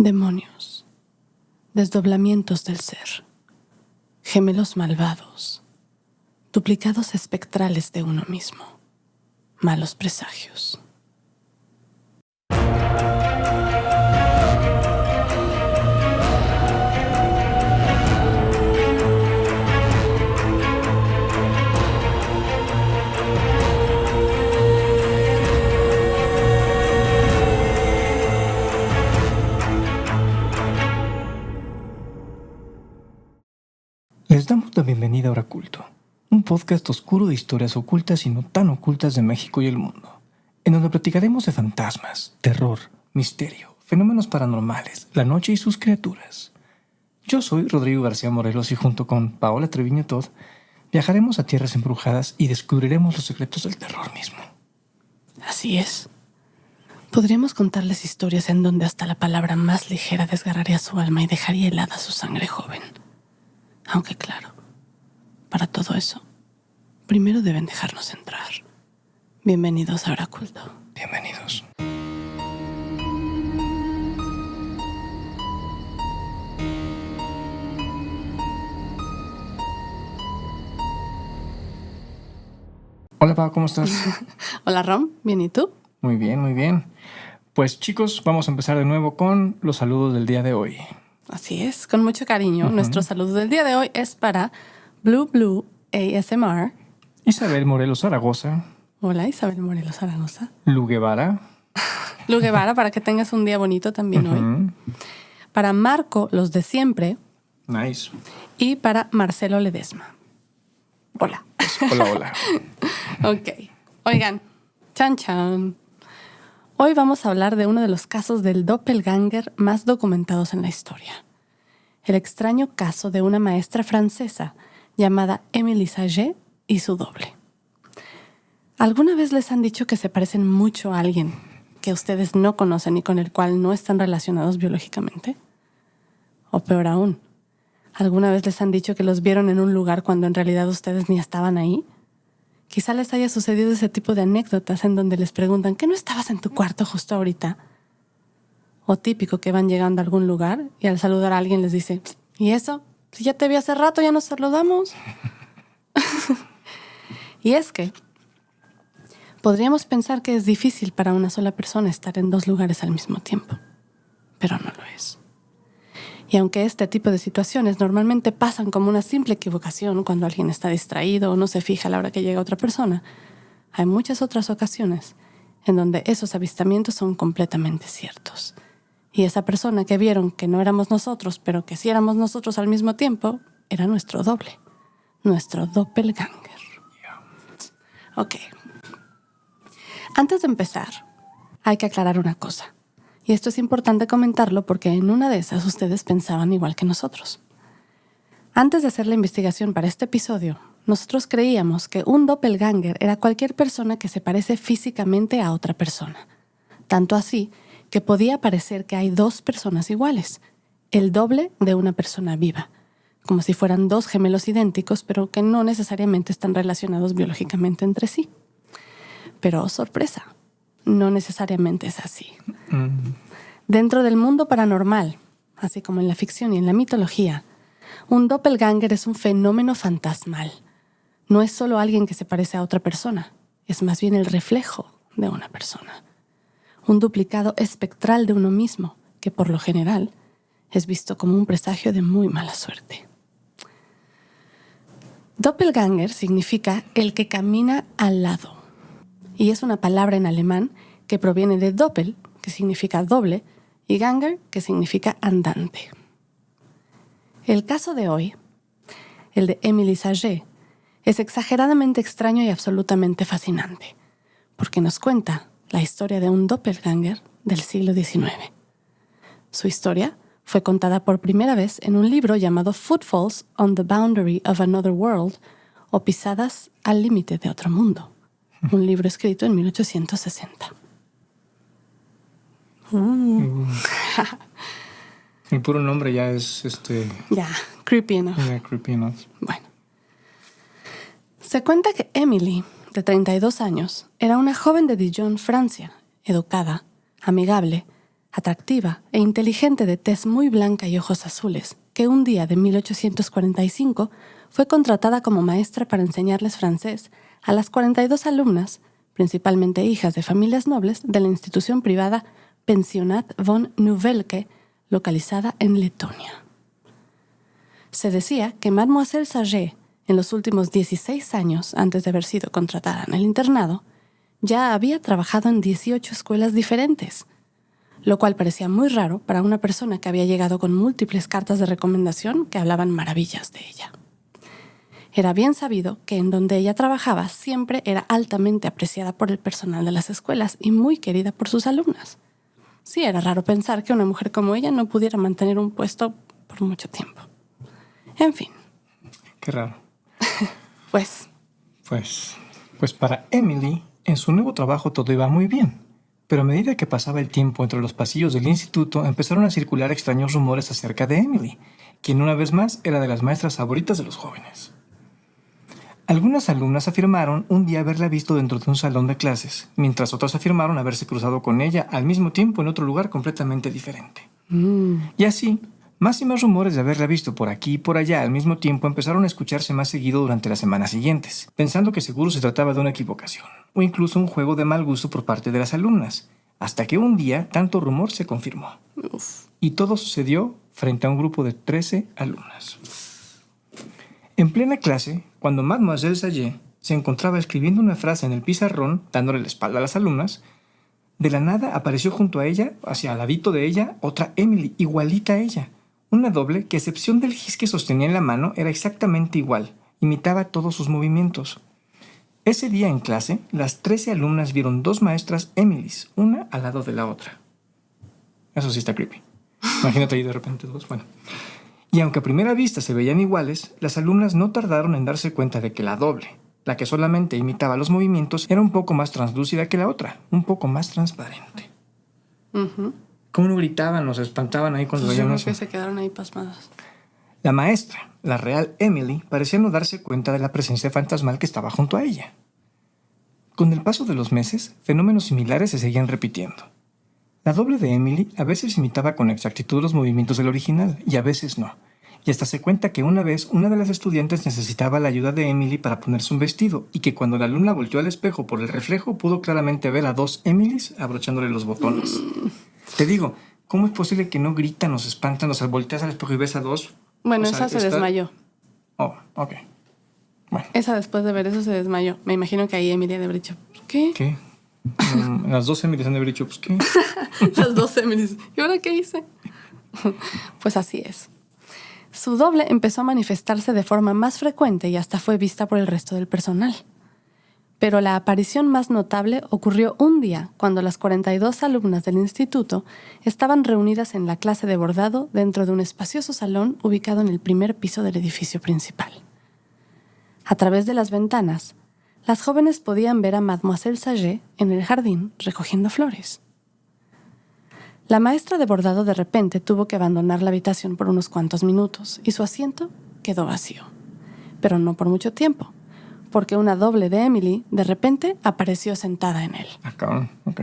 Demonios, desdoblamientos del ser, gemelos malvados, duplicados espectrales de uno mismo, malos presagios. Les damos la bienvenida a Oraculto, un podcast oscuro de historias ocultas y no tan ocultas de México y el mundo, en donde platicaremos de fantasmas, terror, misterio, fenómenos paranormales, la noche y sus criaturas. Yo soy Rodrigo García Morelos y junto con Paola Treviño Todd viajaremos a tierras embrujadas y descubriremos los secretos del terror mismo. Así es. Podríamos contarles historias en donde hasta la palabra más ligera desgarraría su alma y dejaría helada su sangre joven. Aunque claro, para todo eso, primero deben dejarnos entrar. Bienvenidos a Oraculto. Bienvenidos. Hola, Pau, ¿cómo estás? Hola, Rom. ¿Bien y tú? Muy bien, muy bien. Pues chicos, vamos a empezar de nuevo con los saludos del día de hoy. Así es, con mucho cariño. Nuestro saludo del día de hoy es para Blue ASMR. Isabel Morelos Zaragoza. Hola, Isabel Morelos Zaragoza. Lu Guevara. Lu Guevara, para que tengas un día bonito también hoy. Para Marco, los de siempre. Nice. Y para Marcelo Ledesma. Hola. Hola, hola. Ok. Oigan, chan chan. Hoy vamos a hablar de uno de los casos del doppelganger más documentados en la historia. El extraño caso de una maestra francesa llamada Émilie Saget y su doble. ¿Alguna vez les han dicho que se parecen mucho a alguien que ustedes no conocen y con el cual no están relacionados biológicamente? O peor aún, ¿alguna vez les han dicho que los vieron en un lugar cuando en realidad ustedes ni estaban ahí? Quizá les haya sucedido ese tipo de anécdotas en donde les preguntan ¿qué no estabas en tu cuarto justo ahorita? O típico que van llegando a algún lugar y al saludar a alguien les dice ¿y eso? Si ya te vi hace rato, ya nos saludamos. Y es que podríamos pensar que es difícil para una sola persona estar en dos lugares al mismo tiempo, pero no lo es. Y aunque este tipo de situaciones normalmente pasan como una simple equivocación cuando alguien está distraído o no se fija a la hora que llega otra persona, hay muchas otras ocasiones en donde esos avistamientos son completamente ciertos. Y esa persona que vieron que no éramos nosotros, pero que sí éramos nosotros al mismo tiempo, era nuestro doble, nuestro doppelganger. Ok. Antes de empezar, hay que aclarar una cosa. Y esto es importante comentarlo porque en una de esas ustedes pensaban igual que nosotros. Antes de hacer la investigación para este episodio, nosotros creíamos que un doppelganger era cualquier persona que se parece físicamente a otra persona. Tanto así que podía parecer que hay dos personas iguales, el doble de una persona viva, como si fueran dos gemelos idénticos, pero que no necesariamente están relacionados biológicamente entre sí. Pero, sorpresa, no necesariamente es así. Dentro del mundo paranormal, así como en la ficción y en la mitología, un doppelganger es un fenómeno fantasmal. No es solo alguien que se parece a otra persona, es más bien el reflejo de una persona. Un duplicado espectral de uno mismo, que por lo general es visto como un presagio de muy mala suerte. Doppelganger significa el que camina al lado. Y es una palabra en alemán que proviene de doppel, que significa doble, y ganger, que significa andante. El caso de hoy, el de Émilie Saget, es exageradamente extraño y absolutamente fascinante, porque nos cuenta la historia de un doppelganger del siglo XIX. Su historia fue contada por primera vez en un libro llamado Footfalls on the Boundary of Another World, o Pisadas al límite de otro mundo, un libro escrito en 1860. El puro nombre ya es Ya, creepy enough. creepy enough. Bueno. Se cuenta que Emily, de 32 años, era una joven de Dijon, Francia, educada, amigable, atractiva e inteligente de tez muy blanca y ojos azules, que un día de 1845 fue contratada como maestra para enseñarles francés a las 42 alumnas, principalmente hijas de familias nobles, de la institución privada Pensionat von Nouvelke, localizada en Letonia. Se decía que Mademoiselle Saget, en los últimos 16 años antes de haber sido contratada en el internado, ya había trabajado en 18 escuelas diferentes, lo cual parecía muy raro para una persona que había llegado con múltiples cartas de recomendación que hablaban maravillas de ella. Era bien sabido que en donde ella trabajaba siempre era altamente apreciada por el personal de las escuelas y muy querida por sus alumnas. Sí, era raro pensar que una mujer como ella no pudiera mantener un puesto por mucho tiempo. En fin. Qué raro. Pues para Emily, en su nuevo trabajo todo iba muy bien. Pero a medida que pasaba el tiempo entre los pasillos del instituto, empezaron a circular extraños rumores acerca de Emily, quien una vez más era de las maestras favoritas de los jóvenes. Algunas alumnas afirmaron un día haberla visto dentro de un salón de clases, mientras otras afirmaron haberse cruzado con ella al mismo tiempo en otro lugar completamente diferente. Y así, más y más rumores de haberla visto por aquí y por allá al mismo tiempo empezaron a escucharse más seguido durante las semanas siguientes, pensando que seguro se trataba de una equivocación, o incluso un juego de mal gusto por parte de las alumnas, hasta que un día tanto rumor se confirmó. Y todo sucedió frente a un grupo de 13 alumnas. En plena clase, cuando Mademoiselle Saget se encontraba escribiendo una frase en el pizarrón, dándole la espalda a las alumnas, de la nada apareció junto a ella, hacia al ladito de ella, otra Emily, igualita a ella. Una doble que, a excepción del gis que sostenía en la mano, era exactamente igual, imitaba todos sus movimientos. Ese día en clase, las 13 alumnas vieron 2 maestras Emilys, una al lado de la otra. Eso sí está creepy. Imagínate ahí de repente 2, bueno. Y aunque a primera vista se veían iguales, las alumnas no tardaron en darse cuenta de que la doble, la que solamente imitaba los movimientos, era un poco más translúcida que la otra, un poco más transparente. ¿Cómo no gritaban o se espantaban ahí cuando veían eso? Yo creo que se quedaron ahí pasmadas. La maestra, la real Emily, parecía no darse cuenta de la presencia fantasmal que estaba junto a ella. Con el paso de los meses, fenómenos similares se seguían repitiendo. La doble de Emily a veces imitaba con exactitud los movimientos del original y a veces no. Y hasta se cuenta que una vez una de las estudiantes necesitaba la ayuda de Emily para ponerse un vestido y que cuando la alumna volteó al espejo por el reflejo pudo claramente ver a 2 Emilys abrochándole los botones. Te digo, ¿cómo es posible que no gritan o se espantan? O sea, volteas al espejo y ves a 2. Bueno, esa se desmayó. Oh, ok. Bueno. Esa después de ver eso se desmayó. Me imagino que ahí Emily debe haber dicho, ¿qué? ¿Qué? Las 2 Emilys han de haber dicho, pues, ¿qué? Las 2 Emilys. ¿Y ahora qué hice? Pues así es. Su doble empezó a manifestarse de forma más frecuente y hasta fue vista por el resto del personal. Pero la aparición más notable ocurrió un día cuando las 42 alumnas del instituto estaban reunidas en la clase de bordado dentro de un espacioso salón ubicado en el primer piso del edificio principal. A través de las ventanas, las jóvenes podían ver a Mademoiselle Saget en el jardín recogiendo flores. La maestra de bordado de repente tuvo que abandonar la habitación por unos cuantos minutos y su asiento quedó vacío, pero no por mucho tiempo, porque una doble de Emily de repente apareció sentada en él. Ok.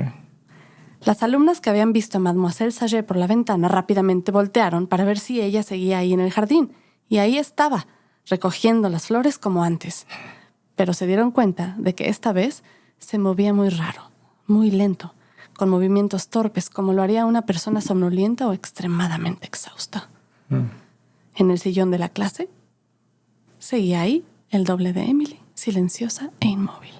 Las alumnas que habían visto a Mademoiselle Saget por la ventana rápidamente voltearon para ver si ella seguía ahí en el jardín, y ahí estaba, recogiendo las flores como antes. Pero se dieron cuenta de que esta vez se movía muy raro, muy lento, con movimientos torpes como lo haría una persona somnolienta o extremadamente exhausta. En el sillón de la clase seguía ahí el doble de Emily, silenciosa e inmóvil.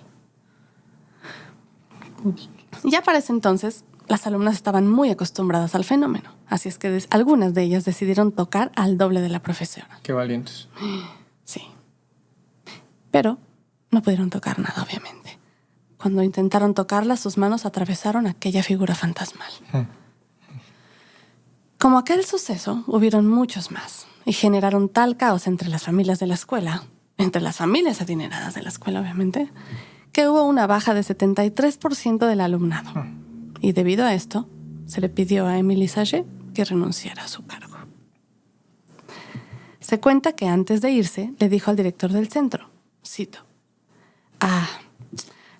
Ya para ese entonces, las alumnas estaban muy acostumbradas al fenómeno, así es que algunas de ellas decidieron tocar al doble de la profesora. Qué valientes. Sí. Pero no pudieron tocar nada, obviamente. Cuando intentaron tocarla, sus manos atravesaron aquella figura fantasmal. Como aquel suceso, hubieron muchos más y generaron tal caos entre las familias de la escuela, entre las familias adineradas de la escuela, obviamente, que hubo una baja de 73% del alumnado. Y debido a esto, se le pidió a Emily Saget que renunciara a su cargo. Se cuenta que antes de irse, le dijo al director del centro, cito,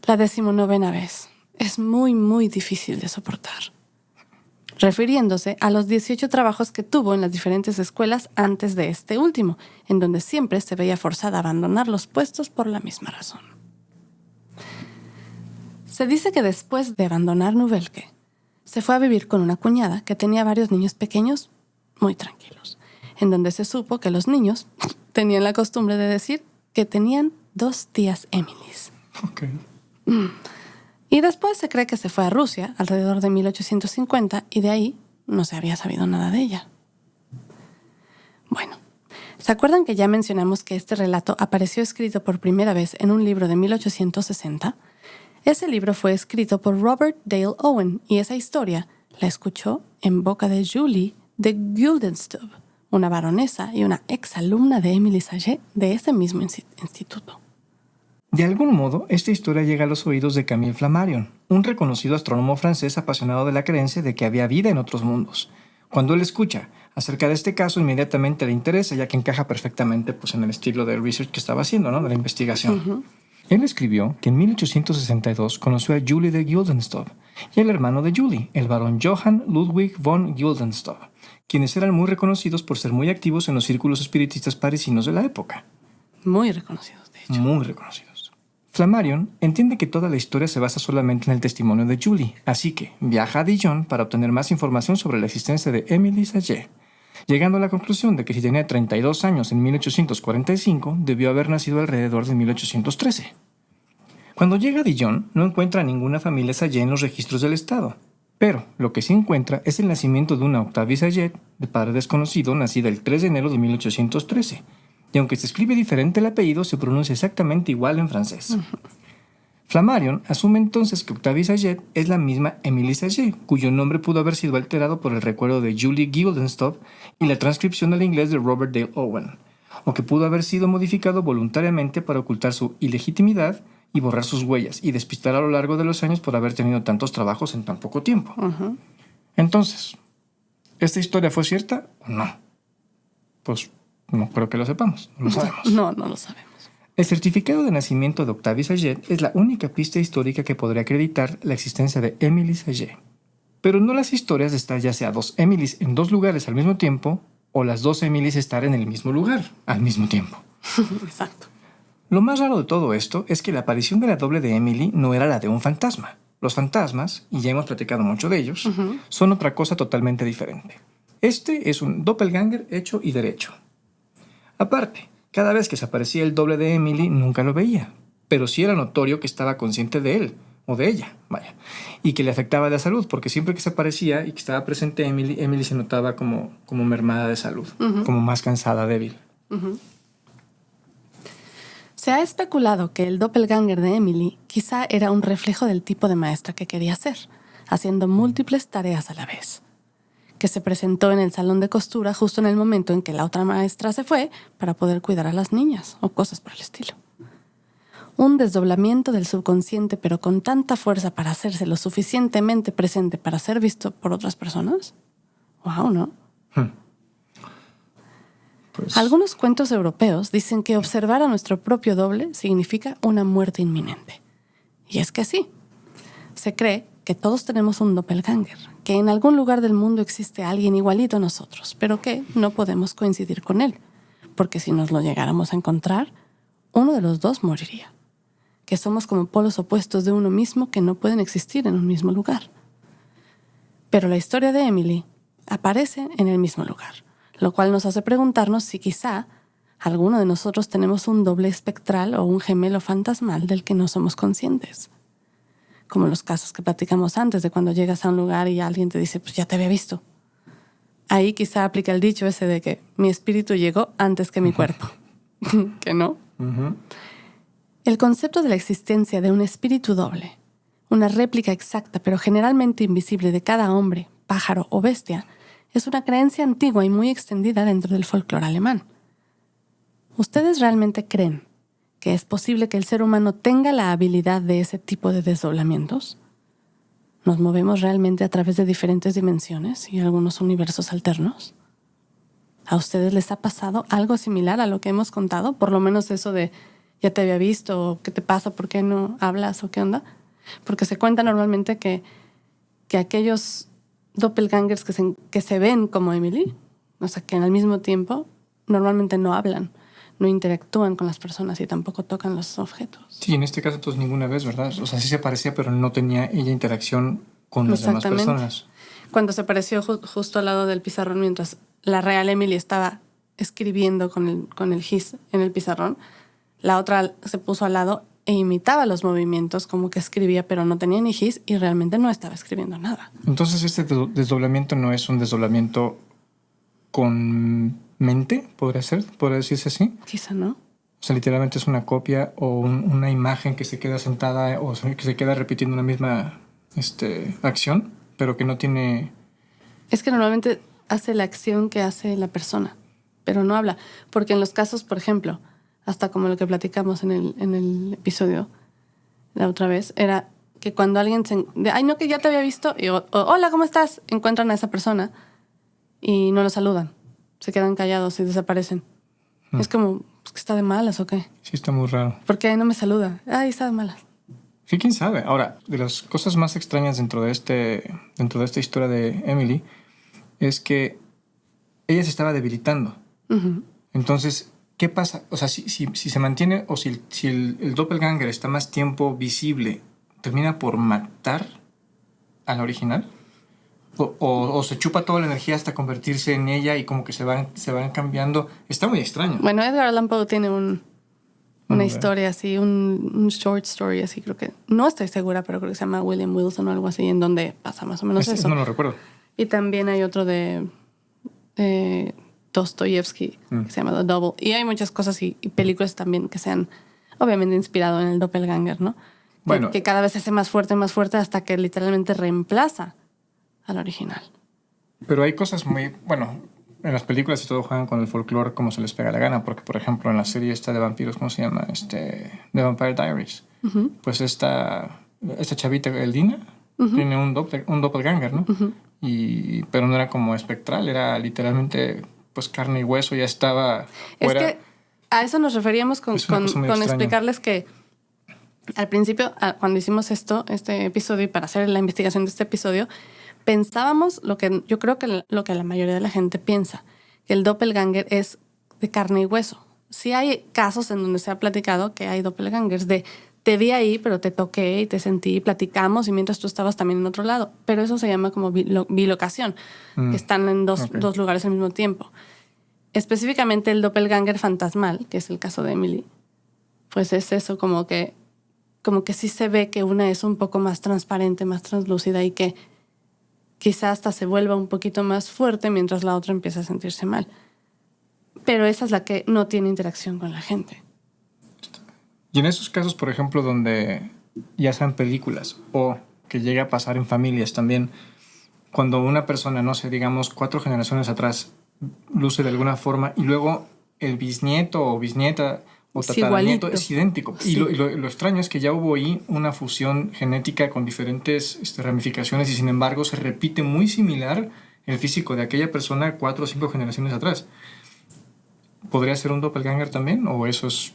la 19ª vez. Es muy, muy difícil de soportar. refiriéndose a los 18 trabajos que tuvo en las diferentes escuelas antes de este último, en donde siempre se veía forzada a abandonar los puestos por la misma razón. Se dice que después de abandonar Nouvelle, se fue a vivir con una cuñada que tenía varios niños pequeños muy tranquilos, en donde se supo que los niños tenían la costumbre de decir que tenían 2 tías Emilys. Okay. Y después se cree que se fue a Rusia alrededor de 1850 y de ahí no se había sabido nada de ella. Bueno, ¿se acuerdan que ya mencionamos que este relato apareció escrito por primera vez en un libro de 1860? Ese libro fue escrito por Robert Dale Owen y esa historia la escuchó en boca de Julie de Guildenstern, una baronesa y una exalumna de Émile Saget de ese mismo instituto. De algún modo, esta historia llega a los oídos de Camille Flammarion, un reconocido astrónomo francés apasionado de la creencia de que había vida en otros mundos. Cuando él escucha acerca de este caso, inmediatamente le interesa, ya que encaja perfectamente en el estilo de research que estaba haciendo, ¿no? De la investigación. Uh-huh. Él escribió que en 1862 conoció a Julie de Guildenstern y al hermano de Julie, el barón Johann Ludwig von Guildenstern, quienes eran muy reconocidos por ser muy activos en los círculos espiritistas parisinos de la época. Muy reconocidos, de hecho. Muy reconocidos. Flammarion entiende que toda la historia se basa solamente en el testimonio de Julie, así que viaja a Dijon para obtener más información sobre la existencia de Émile Saget, llegando a la conclusión de que si tenía 32 años en 1845, debió haber nacido alrededor de 1813. Cuando llega a Dijon, no encuentra a ninguna familia Saget en los registros del estado, pero lo que sí encuentra es el nacimiento de una Octavie Saget, de padre desconocido, nacida el 3 de enero de 1813, y aunque se escribe diferente el apellido, se pronuncia exactamente igual en francés. Uh-huh. Flammarion asume entonces que Octavie Saget es la misma Émile Saget, cuyo nombre pudo haber sido alterado por el recuerdo de Julie Guildenstern y la transcripción al inglés de Robert Dale Owen, o que pudo haber sido modificado voluntariamente para ocultar su ilegitimidad y borrar sus huellas y despistar a lo largo de los años por haber tenido tantos trabajos en tan poco tiempo. Uh-huh. Entonces, ¿esta historia fue cierta o no? Pues no creo que lo sepamos, no lo sabemos. No lo sabemos. El certificado de nacimiento de Octavie Saget es la única pista histórica que podría acreditar la existencia de Émile Saget. Pero no las historias de estar ya sea 2 Émiles en 2 lugares al mismo tiempo o las 2 Émiles estar en el mismo lugar al mismo tiempo. Exacto. Lo más raro de todo esto es que la aparición de la doble de Emily no era la de un fantasma. Los fantasmas, y ya hemos platicado mucho de ellos, uh-huh, son otra cosa totalmente diferente. Este es un doppelganger hecho y derecho. Aparte, cada vez que se aparecía el doble de Emily, nunca lo veía, pero sí era notorio que estaba consciente de él, o de ella, vaya, y que le afectaba la salud, porque siempre que se aparecía y que estaba presente Emily se notaba como mermada de salud, uh-huh, como más cansada, débil. Uh-huh. Se ha especulado que el doppelganger de Emily quizá era un reflejo del tipo de maestra que quería ser, haciendo múltiples tareas a la vez, que se presentó en el salón de costura justo en el momento en que la otra maestra se fue para poder cuidar a las niñas o cosas por el estilo. Un desdoblamiento del subconsciente, pero con tanta fuerza para hacerse lo suficientemente presente para ser visto por otras personas. ¡Wow!, ¿no? Pues... Algunos cuentos europeos dicen que observar a nuestro propio doble significa una muerte inminente. Y es que sí. Se cree que todos tenemos un doppelganger, que en algún lugar del mundo existe alguien igualito a nosotros, pero que no podemos coincidir con él, porque si nos lo llegáramos a encontrar, uno de los dos moriría. Que somos como polos opuestos de uno mismo que no pueden existir en un mismo lugar. Pero la historia de Emily aparece en el mismo lugar, lo cual nos hace preguntarnos si quizá alguno de nosotros tenemos un doble espectral o un gemelo fantasmal del que no somos conscientes. Como los casos que platicamos antes de cuando llegas a un lugar y alguien te dice, pues ya te había visto. Ahí quizá aplica el dicho ese de que mi espíritu llegó antes que mi cuerpo. ¿Que no? Uh-huh. El concepto de la existencia de un espíritu doble, una réplica exacta pero generalmente invisible de cada hombre, pájaro o bestia, es una creencia antigua y muy extendida dentro del folclore alemán. ¿Ustedes realmente creen que es posible que el ser humano tenga la habilidad de ese tipo de desdoblamientos? ¿Nos movemos realmente a través de diferentes dimensiones y algunos universos alternos? ¿A ustedes les ha pasado algo similar a lo que hemos contado? Por lo menos eso de ya te había visto, o qué te pasa, por qué no hablas o qué onda. Porque se cuenta normalmente que aquellos doppelgangers que se ven como Emily, o sea, que al mismo tiempo normalmente no hablan, no interactúan con las personas y tampoco tocan los objetos. Sí, en este caso entonces ninguna vez, ¿verdad? O sea, sí se parecía, pero no tenía ella interacción con las demás personas. Cuando se apareció justo al lado del pizarrón mientras la real Emily estaba escribiendo con el gis en el pizarrón, la otra se puso al lado e imitaba los movimientos como que escribía, pero no tenía ni gis y realmente no estaba escribiendo nada. Entonces este desdoblamiento no es un desdoblamiento con mente, ¿podría decirse así? Quizá no. O sea, literalmente es una copia o una imagen que se queda sentada o que se queda repitiendo una misma acción, pero que no tiene... Es que normalmente hace la acción que hace la persona, pero no habla. Porque en los casos, por ejemplo, hasta como lo que platicamos en el episodio la otra vez, era que cuando alguien ay, no, que ya te había visto, y hola, ¿cómo estás? Encuentran a esa persona y no lo saludan. Se quedan callados y desaparecen. Es como, pues, ¿que está de malas o qué? Sí, está muy raro. ¿Por qué no me saluda? Ay, está de malas. Sí, quién sabe. Ahora, de las cosas más extrañas dentro de esta historia de Emily es que ella se estaba debilitando. Uh-huh. Entonces, ¿qué pasa? O sea, si se mantiene o si el doppelganger está más tiempo visible, ¿termina por matar a la original? O se chupa toda la energía hasta convertirse en ella y como que se van cambiando. Está muy extraño. Bueno, Edgar Allan Poe tiene una historia así, un short story así, creo que... No estoy segura, pero creo que se llama William Wilson o algo así, en donde pasa más o menos eso. No lo recuerdo. Y también hay otro de Dostoyevsky que se llama The Double. Y hay muchas cosas y películas también que se han obviamente inspirado en el doppelganger, ¿no? Bueno, que cada vez se hace más fuerte hasta que literalmente reemplaza al original. Pero hay cosas muy... Bueno, en las películas y todo juegan con el folclore como se les pega la gana, porque, por ejemplo, en la serie esta de vampiros, ¿cómo se llama? The Vampire Diaries. Uh-huh. Pues esta chavita, Eldina, tiene un doppelganger, ¿no? Uh-huh. Pero no era como espectral, era literalmente pues carne y hueso, ya estaba fuera. Es que a eso nos referíamos con explicarles que al principio, cuando hicimos este episodio y para hacer la investigación de este episodio, pensábamos yo creo que lo que la mayoría de la gente piensa, que el doppelganger es de carne y hueso. Sí hay casos en donde se ha platicado que hay doppelgangers de te vi ahí, pero te toqué y te sentí, platicamos y mientras tú estabas también en otro lado. Pero eso se llama como bilocación, que están en dos lugares al mismo tiempo. Específicamente el doppelganger fantasmal, que es el caso de Emily, pues es eso, como que sí se ve que una es un poco más transparente, más translúcida y que quizá hasta se vuelva un poquito más fuerte mientras la otra empieza a sentirse mal. Pero esa es la que no tiene interacción con la gente. Y en esos casos, por ejemplo, donde ya sean películas o que llegue a pasar en familias también, cuando una persona, no sé, digamos 4 generaciones atrás, luce de alguna forma y luego el bisnieto o bisnieta o tataranieto es idéntico. Sí. Y lo extraño es que ya hubo ahí una fusión genética con diferentes ramificaciones y sin embargo se repite muy similar el físico de aquella persona 4 o 5 generaciones atrás. ¿Podría ser un doppelganger también o eso es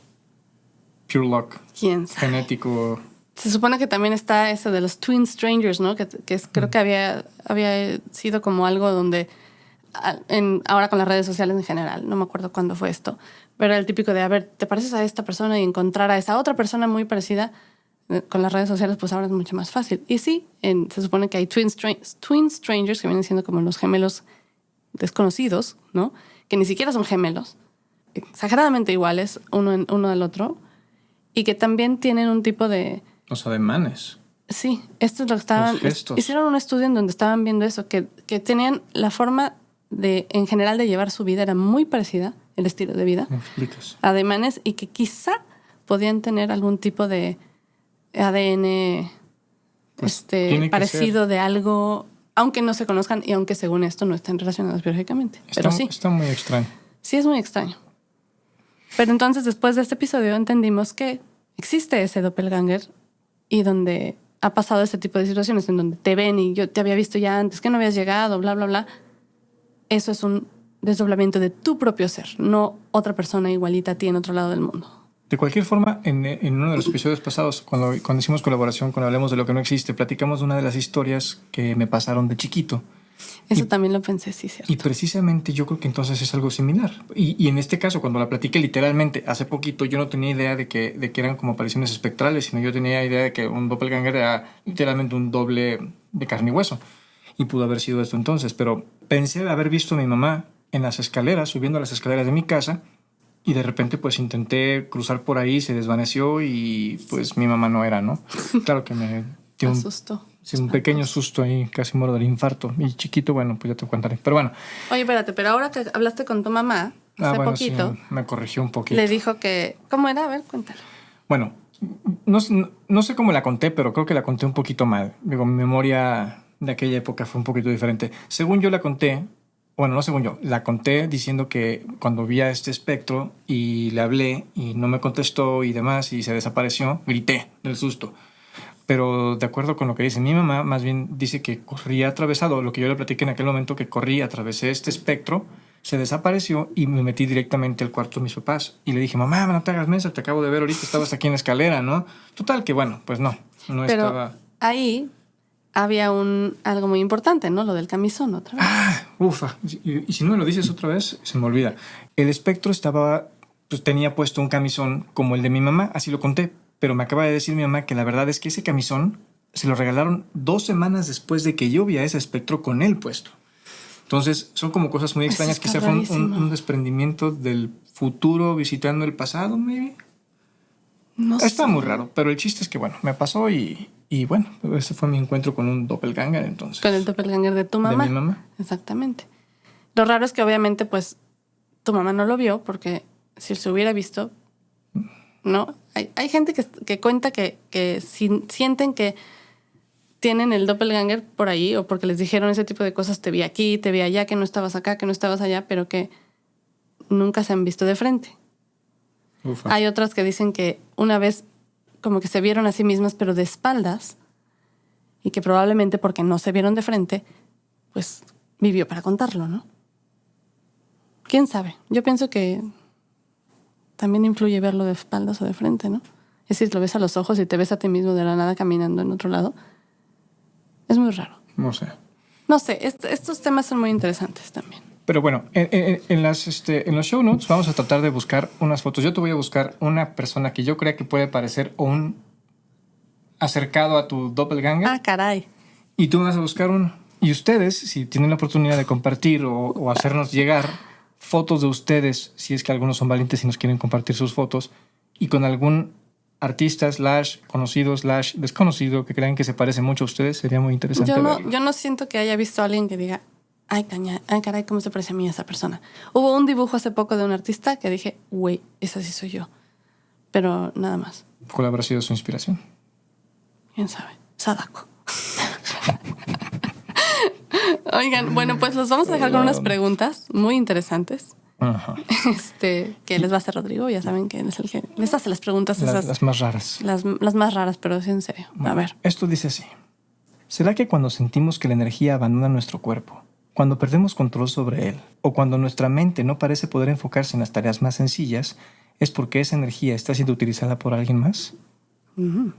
pure luck? ¿Quién sabe? Genético. Se supone que también está eso de los twin strangers, ¿no? Que creo que había sido como algo donde ahora con las redes sociales en general, no me acuerdo cuándo fue esto, pero era el típico de, a ver, te pareces a esta persona y encontrar a esa otra persona muy parecida con las redes sociales, pues ahora es mucho más fácil. Y sí, se supone que hay twin strangers que vienen siendo como los gemelos desconocidos, ¿no? Que ni siquiera son gemelos, exageradamente iguales uno al otro, y que también tienen un tipo de... Los ademanes. Sí, esto es lo que estaban... Hicieron un estudio en donde estaban viendo eso, que tenían la forma en general de llevar su vida, era muy parecida, el estilo de vida. ¿Me explicas? Ademanes, y que quizá podían tener algún tipo de ADN pues parecido de algo, aunque no se conozcan y aunque según esto no estén relacionados biológicamente. Pero sí. Está muy extraño. Sí, es muy extraño. Pero entonces, después de este episodio, entendimos que existe ese doppelganger y donde ha pasado este tipo de situaciones en donde te ven y yo te había visto ya antes, que no habías llegado, bla, bla, bla. Eso es un desdoblamiento de tu propio ser, no otra persona igualita a ti en otro lado del mundo. De cualquier forma, en uno de los episodios pasados, cuando hicimos colaboración, cuando hablamos de lo que no existe, platicamos de una de las historias que me pasaron de chiquito. Eso también lo pensé, sí, cierto. Y precisamente yo creo que entonces es algo similar. Y en este caso, cuando la platiqué literalmente hace poquito, yo no tenía idea de que eran como apariciones espectrales, sino yo tenía idea de que un doppelganger era literalmente un doble de carne y hueso. Y pudo haber sido esto entonces. Pero pensé haber visto a mi mamá en las escaleras, subiendo las escaleras de mi casa, y de repente pues intenté cruzar por ahí, se desvaneció y pues mi mamá no era, ¿no? Claro que me dio un pequeño susto ahí, casi muero del infarto. Y chiquito, bueno, pues ya te contaré. Pero bueno. Oye, espérate, pero ahora que hablaste con tu mamá hace poquito, sí, me corrigió un poquito. le dijo que... ¿Cómo era? A ver, cuéntalo. Bueno, no sé cómo la conté, pero creo que la conté un poquito mal. Digo, mi memoria de aquella época fue un poquito diferente. Según yo la conté, bueno, no según yo, la conté diciendo que cuando vi a este espectro y le hablé y no me contestó y demás y se desapareció, grité del susto. Pero de acuerdo con lo que dice mi mamá, más bien dice que corría atravesado, lo que yo le platiqué en aquel momento, que corrí, atravesé este espectro, se desapareció y me metí directamente al cuarto de mis papás. Y le dije, mamá, no te hagas mensa, te acabo de ver ahorita, estabas aquí en la escalera, ¿no? Total, que bueno, pues no Pero estaba... ahí había algo muy importante, ¿no? Lo del camisón otra vez. Ufa, y si no me lo dices otra vez, se me olvida. El espectro pues tenía puesto un camisón como el de mi mamá, así lo conté. Pero me acaba de decir mi mamá que la verdad es que ese camisón se lo regalaron 2 semanas después de que yo vi a ese espectro con él puesto. Entonces, son como cosas muy extrañas, quizás fue un desprendimiento del futuro visitando el pasado, maybe. No sé. Está muy raro, pero el chiste es que, bueno, me pasó y bueno, ese fue mi encuentro con un doppelganger entonces. Con el doppelganger de tu mamá. De mi mamá. Exactamente. Lo raro es que obviamente, pues, tu mamá no lo vio porque si se hubiera visto... ¿No? Hay gente que cuenta que sienten que tienen el doppelganger por ahí o porque les dijeron ese tipo de cosas, te vi aquí, te vi allá, que no estabas acá, que no estabas allá, pero que nunca se han visto de frente. Ufa. Hay otras que dicen que una vez como que se vieron a sí mismas pero de espaldas y que probablemente porque no se vieron de frente, pues vivió para contarlo, ¿no? ¿Quién sabe? Yo pienso que también influye verlo de espaldas o de frente, ¿no? Es decir, lo ves a los ojos y te ves a ti mismo de la nada caminando en otro lado. Es muy raro. No sé. No sé, estos temas son muy interesantes también. Pero bueno, en los show notes vamos a tratar de buscar unas fotos. Yo te voy a buscar una persona que yo crea que puede parecer o un acercado a tu doppelganger. Ah, caray. Y tú vas a buscar uno. Y ustedes, si tienen la oportunidad de compartir o hacernos llegar fotos de ustedes, si es que algunos son valientes y nos quieren compartir sus fotos, y con algún artista / conocido / desconocido que crean que se parece mucho a ustedes, sería muy interesante verlo. Yo no siento que haya visto a alguien que diga, ay, caray, ¿cómo se parece a mí esa persona? Hubo un dibujo hace poco de un artista que dije, güey, esa sí soy yo. Pero nada más. ¿Cuál habrá sido su inspiración? ¿Quién sabe? Sadako. Oigan, bueno, pues los vamos a dejar con unas preguntas muy interesantes. Ajá. Que les va a hacer Rodrigo. Ya saben que él es el que les hace las preguntas esas. Las más raras. Las más raras, pero sí en serio. Bueno, a ver. Esto dice así. ¿Será que cuando sentimos que la energía abandona nuestro cuerpo, cuando perdemos control sobre él, o cuando nuestra mente no parece poder enfocarse en las tareas más sencillas, es porque esa energía está siendo utilizada por alguien más? Uh-huh.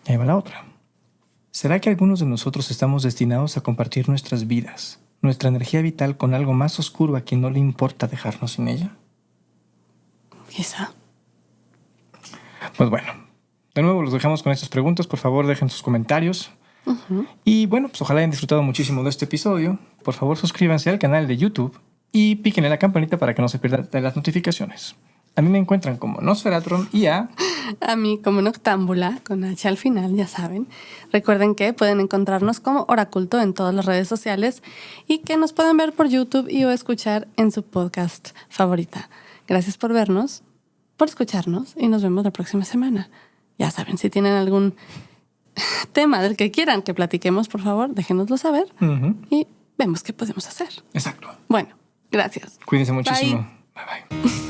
Y ahí va la otra. ¿Será que algunos de nosotros estamos destinados a compartir nuestras vidas, nuestra energía vital con algo más oscuro a quien no le importa dejarnos sin ella? Quizá. Pues bueno, de nuevo los dejamos con estas preguntas. Por favor, dejen sus comentarios. Uh-huh. Y bueno, pues ojalá hayan disfrutado muchísimo de este episodio. Por favor, suscríbanse al canal de YouTube y píquenle la campanita para que no se pierdan de las notificaciones. A mí me encuentran como Nosferatron y a mí como Noctámbula, con H al final, ya saben. Recuerden que pueden encontrarnos como Oraculto en todas las redes sociales y que nos pueden ver por YouTube y o escuchar en su podcast favorita. Gracias por vernos, por escucharnos y nos vemos la próxima semana. Ya saben, si tienen algún tema del que quieran que platiquemos, por favor, déjenoslo saber y vemos qué podemos hacer. Exacto. Bueno, gracias. Cuídense muchísimo. Bye bye.